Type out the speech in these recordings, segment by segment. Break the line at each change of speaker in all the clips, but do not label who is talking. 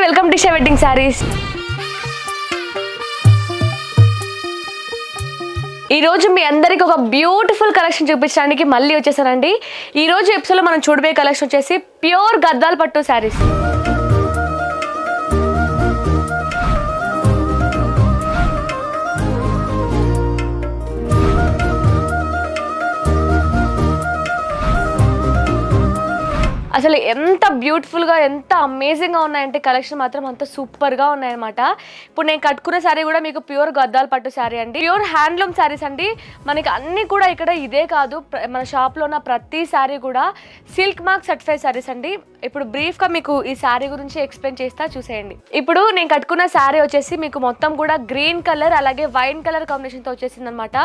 Welcome to wedding saris. ఈ రోజు మీ అందరికి ఒక బ్యూటిఫుల్ కలెక్షన్ చూపించడానికి మళ్ళీ వచ్చేసానండి. ఈ రోజు ఎపిసోడ్ లో మనం చూడబోయే కలెక్షన్ వచ్చేసి ప్యూర్ గద్వాల్ పట్టు సారీస్. అసలు ఎంత బ్యూటిఫుల్గా ఎంత అమేజింగ్గా ఉన్నాయంటే కలెక్షన్ మాత్రం అంత సూపర్గా ఉన్నాయన్నమాట. ఇప్పుడు నేను కట్టుకున్న శారీ కూడా మీకు ప్యూర్ గద్వాల్ పట్టు శారీ అండి, ప్యూర్ హ్యాండ్లూమ్ శారీస్ అండి. మనకి అన్నీ కూడా ఇక్కడ ఇదే కాదు, మన షాప్లో ఉన్న ప్రతి శారీ కూడా సిల్క్ మార్క్ సర్టిఫైడ్ శారీస్ అండి. ఇప్పుడు బ్రీఫ్గా మీకు ఈ శారీ గురించి ఎక్స్ప్లెయిన్ చేస్తా, చూసేయండి. ఇప్పుడు నేను కట్టుకున్న శారీ వచ్చేసి మీకు మొత్తం కూడా గ్రీన్ కలర్ అలాగే వైన్ కలర్ కాంబినేషన్తో వచ్చేసింది అనమాట.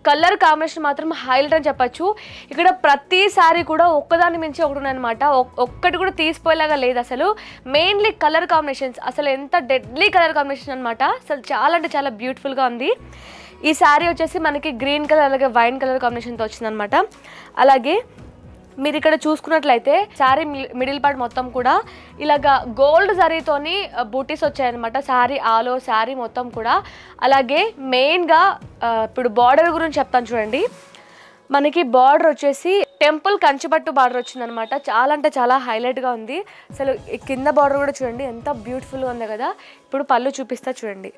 కలర్ కాంబినేషన్ మాత్రం హైలైట్ అని చెప్పచ్చు. ఇక్కడ ప్రతి శారీ కూడా ఒక్కదాని మించి ఒకటి ఉన్నాయన్నమాట, ఒక్కటి కూడా తీసిపోయేలాగా లేదు. అసలు మెయిన్లీ కలర్ కాంబినేషన్స్ అసలు ఎంత డెడ్లీ కలర్ కాంబినేషన్ అనమాట. అసలు చాలా అంటే చాలా బ్యూటిఫుల్గా ఉంది. ఈ శారీ వచ్చేసి మనకి గ్రీన్ కలర్ అలాగే వైన్ కలర్ కాంబినేషన్తో వచ్చిందనమాట. అలాగే మీరు ఇక్కడ చూసుకున్నట్లయితే శారీ మిడిల్ పార్ట్ మొత్తం కూడా ఇలాగా గోల్డ్ జరీతోని బూటీస్ వచ్చాయన్నమాట. శారీ ఆల్ ఓవర్ శారీ మొత్తం కూడా. అలాగే మెయిన్గా ఇప్పుడు బార్డర్ గురించి చెప్తాను చూడండి. మనకి బార్డర్ వచ్చేసి టెంపుల్ కంచిపట్టు బార్డర్ వచ్చిందనమాట. చాలా అంటే చాలా హైలైట్గా ఉంది. అసలు కింద బార్డర్ కూడా చూడండి ఎంత బ్యూటిఫుల్గా ఉంది కదా. ఇప్పుడు పళ్ళు చూపిస్తా చూడండి.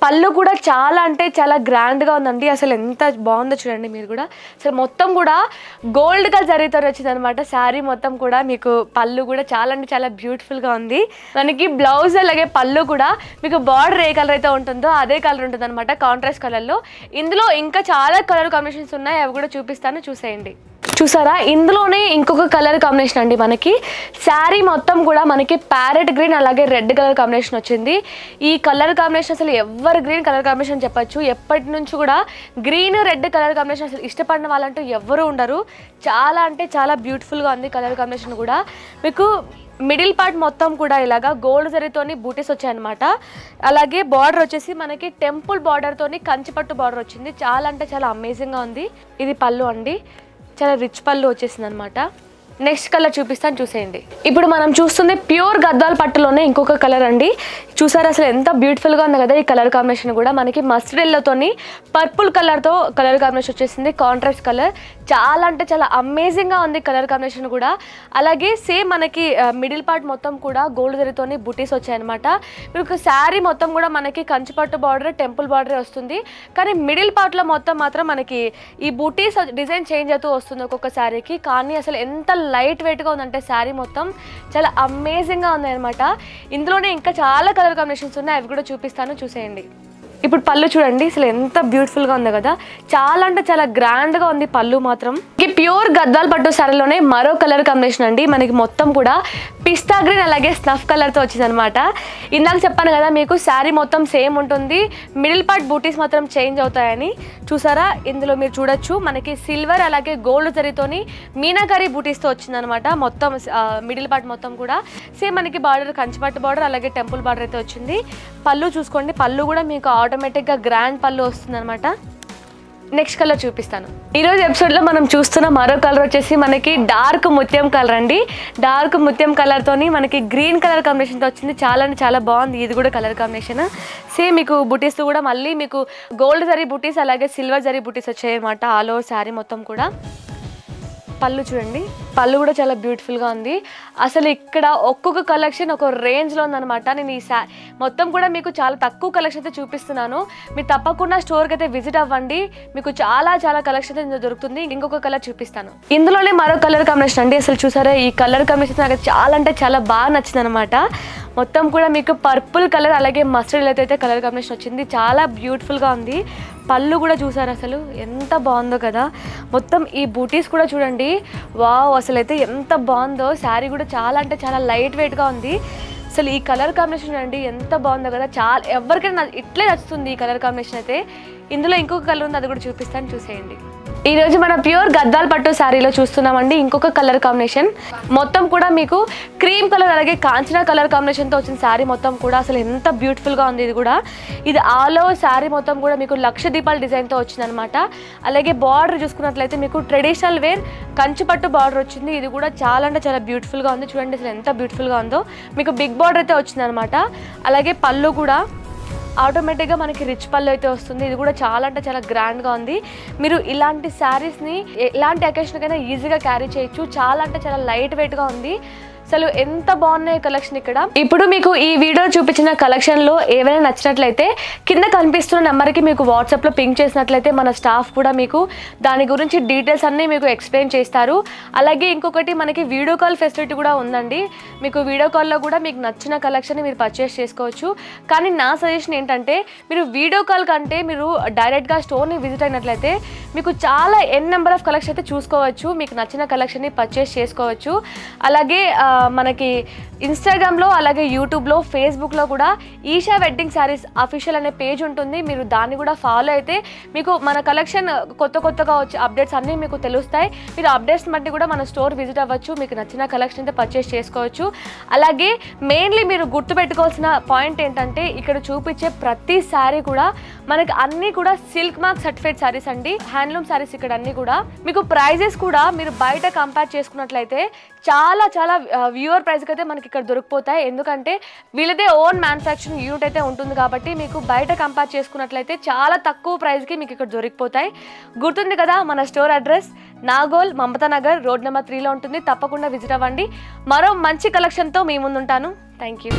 పళ్ళు కూడా చాలా అంటే చాలా గ్రాండ్గా ఉందండి. అసలు ఎంత బాగుందో చూడండి మీరు కూడా. అసలు మొత్తం కూడా గోల్డ్గా జరీతో వచ్చిందనమాట శారీ మొత్తం కూడా. మీకు పళ్ళు కూడా చాలా అంటే చాలా బ్యూటిఫుల్గా ఉంది. మనకి బ్లౌజ్ అలాగే పళ్ళు కూడా మీకు బార్డర్ ఏ కలర్ అయితే ఉంటుందో అదే కలర్ ఉంటుంది అనమాట, కాంట్రాస్ట్ కలర్లో. ఇందులో ఇంకా చాలా కలర్ కాంబినేషన్స్ ఉన్నాయి, అవి కూడా చూపిస్తాను, చూసేయండి. చూసారా, ఇందులోనే ఇంకొక కలర్ కాంబినేషన్ అండి. మనకి శారీ మొత్తం కూడా మనకి ప్యారెట్ గ్రీన్ అలాగే రెడ్ కలర్ కాంబినేషన్ వచ్చింది. ఈ కలర్ కాంబినేషన్ అసలు ఎవర్ గ్రీన్ కలర్ కాంబినేషన్ చెప్పచ్చు. ఎప్పటి నుంచి కూడా గ్రీన్ రెడ్ కలర్ కాంబినేషన్ అసలు ఇష్టపడిన వాళ్ళంటూ ఎవరు ఉండరు. చాలా అంటే చాలా బ్యూటిఫుల్గా ఉంది కలర్ కాంబినేషన్ కూడా. మీకు మిడిల్ పార్ట్ మొత్తం కూడా ఇలాగా గోల్డ్ జరీతోని బూటీస్ వచ్చాయన్నమాట. అలాగే బార్డర్ వచ్చేసి మనకి టెంపుల్ బార్డర్తోని కంచిపట్టు బార్డర్ వచ్చింది. చాలా అంటే చాలా అమేజింగ్గా ఉంది. ఇది పళ్ళు అండి, చాలా రిచ్ పళ్ళు వచ్చేసింది అనమాట. నెక్స్ట్ కలర్ చూపిస్తాను, చూసేయండి. ఇప్పుడు మనం చూస్తుంది ప్యూర్ గద్వాల్ పట్టులోనే ఇంకొక కలర్ అండి. చూసారు అసలు ఎంత బ్యూటిఫుల్గా ఉంది కదా. ఈ కలర్ కాంబినేషన్ కూడా మనకి మస్టర్డ్ ఎల్లోతోని పర్పుల్ కలర్తో కలర్ కాంబినేషన్ వచ్చేసింది, కాంట్రాస్ట్ కలర్. చాలా అంటే చాలా అమేజింగ్గా ఉంది కలర్ కాంబినేషన్ కూడా. అలాగే సేమ్ మనకి మిడిల్ పార్ట్ మొత్తం కూడా గోల్డ్ జరీతోని బుటీస్ వచ్చాయన్నమాట. మీకు శారీ మొత్తం కూడా మనకి కంచిపట్టు బార్డర్ టెంపుల్ బార్డర్ వస్తుంది, కానీ మిడిల్ పార్ట్లో మొత్తం మాత్రం మనకి ఈ బుటీస్ డిజైన్ చేంజ్ అవుతూ వస్తుంది ఒక్కొక్క శారీకి. కానీ అసలు ఎంత లైట్ వెయిట్గా ఉందంటే శారీ మొత్తం చాలా అమేజింగ్గా ఉంది అనమాట. ఇందులోనే ఇంకా చాలా కలర్ కాంబినేషన్స్ ఉన్నాయి, అవి కూడా చూపిస్తాను, చూసేయండి. ఇప్పుడు పళ్ళు చూడండి అసలు ఎంత బ్యూటిఫుల్గా ఉంది కదా. చాలా అంటే చాలా గ్రాండ్గా ఉంది పళ్ళు మాత్రం. ఈ ప్యూర్ గద్వాల్ పట్టు శారీలోనే మరో కలర్ కాంబినేషన్ అండి. మనకి మొత్తం కూడా పిస్తా గ్రీన్ అలాగే స్నఫ్ కలర్తో వచ్చింది అనమాట. ఇందాక చెప్పాను కదా మీకు శారీ మొత్తం సేమ్ ఉంటుంది, మిడిల్ పార్ట్ బూటీస్ మాత్రం చేంజ్ అవుతాయని. చూసారా, ఇందులో మీరు చూడొచ్చు మనకి సిల్వర్ అలాగే గోల్డ్ జరీతోని మీనాకరీ బూటీస్తో వచ్చిందనమాట. మొత్తం మిడిల్ పార్ట్ మొత్తం కూడా సేమ్ మనకి బార్డర్ కంచిపట్టు బార్డర్ అలాగే టెంపుల్ బార్డర్ అయితే వచ్చింది. పళ్ళు చూసుకోండి, పళ్ళు కూడా మీకు ఆటోమేటిక్గా గ్రాండ్ పళ్ళు వస్తుంది అనమాట. నెక్స్ట్ కలర్ చూపిస్తాను. ఈరోజు ఎపిసోడ్లో మనం చూస్తున్న మరో కలర్ వచ్చేసి మనకి డార్క్ ముత్యం కలర్ అండి. డార్క్ ముత్యం కలర్తోని మనకి గ్రీన్ కలర్ కాంబినేషన్తో వచ్చింది. చాలా అంటే చాలా బాగుంది ఇది కూడా కలర్ కాంబినేషన్. సేమ్ మీకు బుటీస్ కూడా మళ్ళీ మీకు గోల్డ్ జరీ బుటీస్ అలాగే సిల్వర్ జరీ బుటీస్ వచ్చాయి అనమాట ఆల్ ఓవర్ శారీ మొత్తం కూడా. పళ్ళు చూడండి, పళ్ళు కూడా చాలా బ్యూటిఫుల్గా ఉంది. అసలు ఇక్కడ ఒక్కొక్క కలెక్షన్ ఒక రేంజ్లో ఉందన్నమాట. నేను ఈ మొత్తం కూడా మీకు చాలా తక్కువ కలెక్షన్ అయితే చూపిస్తున్నాను. మీరు తప్పకుండా స్టోర్కి అయితే విజిట్ అవ్వండి, మీకు చాలా చాలా కలెక్షన్ అయితే దొరుకుతుంది. ఇంకొక కలర్ చూపిస్తాను. ఇందులోనే మరో కలర్ కాంబినేషన్ అండి. అసలు చూసారా, ఈ కలర్ కాంబినేషన్ నాకు చాలా అంటే చాలా బాగా నచ్చింది అనమాట. మొత్తం కూడా మీకు పర్పుల్ కలర్ అలాగే మస్టర్డ్ ఎల్లో అయితే కలర్ కాంబినేషన్ వచ్చింది. చాలా బ్యూటిఫుల్గా ఉంది. పళ్ళు కూడా చూసారు అసలు ఎంత బాగుందో కదా. మొత్తం ఈ బూటీస్ కూడా చూడండి, వావ్ అసలు అయితే ఎంత బాగుందో. శారీ కూడా చాలా అంటే చాలా లైట్ వెయిట్గా ఉంది. అసలు ఈ కలర్ కాంబినేషన్ అండి ఎంత బాగుందో కదా. చాలా ఎవరికైనా ఇట్లే నచ్చుతుంది ఈ కలర్ కాంబినేషన్ అయితే. ఇందులో ఇంకొక కలర్ ఉంది, అది కూడా చూపిస్తాను, చూసేయండి. ఈ రోజు మన ప్యూర్ గద్వాల్ పట్టు శారీలో చూస్తున్నామండి ఇంకొక కలర్ కాంబినేషన్. మొత్తం కూడా మీకు క్రీమ్ కలర్ అలాగే కాంచనా కలర్ కాంబినేషన్తో వచ్చిన శారీ మొత్తం కూడా అసలు ఎంత బ్యూటిఫుల్గా ఉంది. ఇది ఆల్ ఓవర్ శారీ మొత్తం కూడా మీకు లక్ష దీపాల డిజైన్తో వచ్చిందనమాట. అలాగే బార్డర్ చూసుకున్నట్లయితే మీకు ట్రెడిషనల్ వేర్ కంచి పట్టు బార్డర్ వచ్చింది. ఇది కూడా చాలా అంటే చాలా బ్యూటిఫుల్గా ఉంది. చూడండి అసలు ఎంత బ్యూటిఫుల్గా ఉందో. మీకు బిగ్ బార్డర్ అయితే వచ్చిందనమాట. అలాగే పళ్ళు కూడా ఆటోమేటిక్గా మనకి రిచ్ పళ్ళు అయితే వస్తుంది. ఇది కూడా చాలా అంటే చాలా గ్రాండ్గా ఉంది. మీరు ఇలాంటి శారీస్ని ఎలాంటి అకేషన్కైనా ఈజీగా క్యారీ చేయొచ్చు. చాలా అంటే చాలా లైట్ వెయిట్గా ఉంది. అసలు ఎంత బాగున్నాయి కలెక్షన్ ఇక్కడ. ఇప్పుడు మీకు ఈ వీడియో చూపించిన కలెక్షన్లో ఏవైనా నచ్చినట్లయితే కింద కనిపిస్తున్న నెంబర్కి మీకు వాట్సాప్లో పింక్ చేసినట్లయితే మన స్టాఫ్ కూడా మీకు దాని గురించి డీటెయిల్స్ అన్నీ మీకు ఎక్స్ప్లెయిన్ చేస్తారు. అలాగే ఇంకొకటి మనకి వీడియో కాల్ ఫెసిలిటీ కూడా ఉందండి. మీకు వీడియో కాల్లో కూడా మీకు నచ్చిన కలెక్షన్ని మీరు పర్చేస్ చేసుకోవచ్చు. కానీ నా సజెషన్ ఏంటంటే మీరు వీడియో కాల్ కంటే మీరు డైరెక్ట్గా స్టోర్ని విజిట్ అయినట్లయితే మీకు చాలా నెంబర్ ఆఫ్ కలెక్షన్ అయితే చూసుకోవచ్చు. మీకు నచ్చిన కలెక్షన్ని పర్చేస్ చేసుకోవచ్చు. అలాగే మనకి ఇన్స్టాగ్రామ్లో అలాగే యూట్యూబ్లో ఫేస్బుక్లో కూడా ఈషా వెడ్డింగ్ శారీస్ అఫీషియల్ అనే పేజ్ ఉంటుంది. మీరు దాన్ని కూడా ఫాలో అయితే మీకు మన కలెక్షన్ కొత్తగా వచ్చే అప్డేట్స్ అన్నీ మీకు తెలుస్తాయి. మీరు అప్డేట్స్ బట్టి కూడా మన స్టోర్ విజిట్ అవ్వచ్చు. మీకు నచ్చిన కలెక్షన్ అయితే పర్చేస్ చేసుకోవచ్చు. అలాగే మెయిన్లీ మీరు గుర్తుపెట్టుకోవాల్సిన పాయింట్ ఏంటంటే ఇక్కడ చూపించే ప్రతి శారీ కూడా మనకి అన్నీ కూడా సిల్క్ మార్క్ సర్టిఫైడ్ శారీస్ అండి. హ్యాండ్లూమ్ శారీస్ ఇక్కడ అన్నీ కూడా. మీకు ప్రైజెస్ కూడా మీరు బయట కంపేర్ చేసుకున్నట్లయితే చాలా చాలా వ్యూవర్ ప్రైస్కి అయితే మనకి ఇక్కడ దొరికిపోతాయి. ఎందుకంటే వీళ్ళదే ఓన్ మ్యానుఫ్యాక్చరింగ్ యూనిట్ అయితే ఉంటుంది కాబట్టి మీకు బయట కంపేర్ చేసుకున్నట్లయితే చాలా తక్కువ ప్రైస్కి మీకు ఇక్కడ దొరికిపోతాయి. గుర్తుంది కదా మన store address Nagole Mamata Nagar road number 3లో ఉంటుంది. తప్పకుండా విజిట్ అవ్వండి. మరో మంచి కలెక్షన్తో మీ ముందుంటాను. Thank you.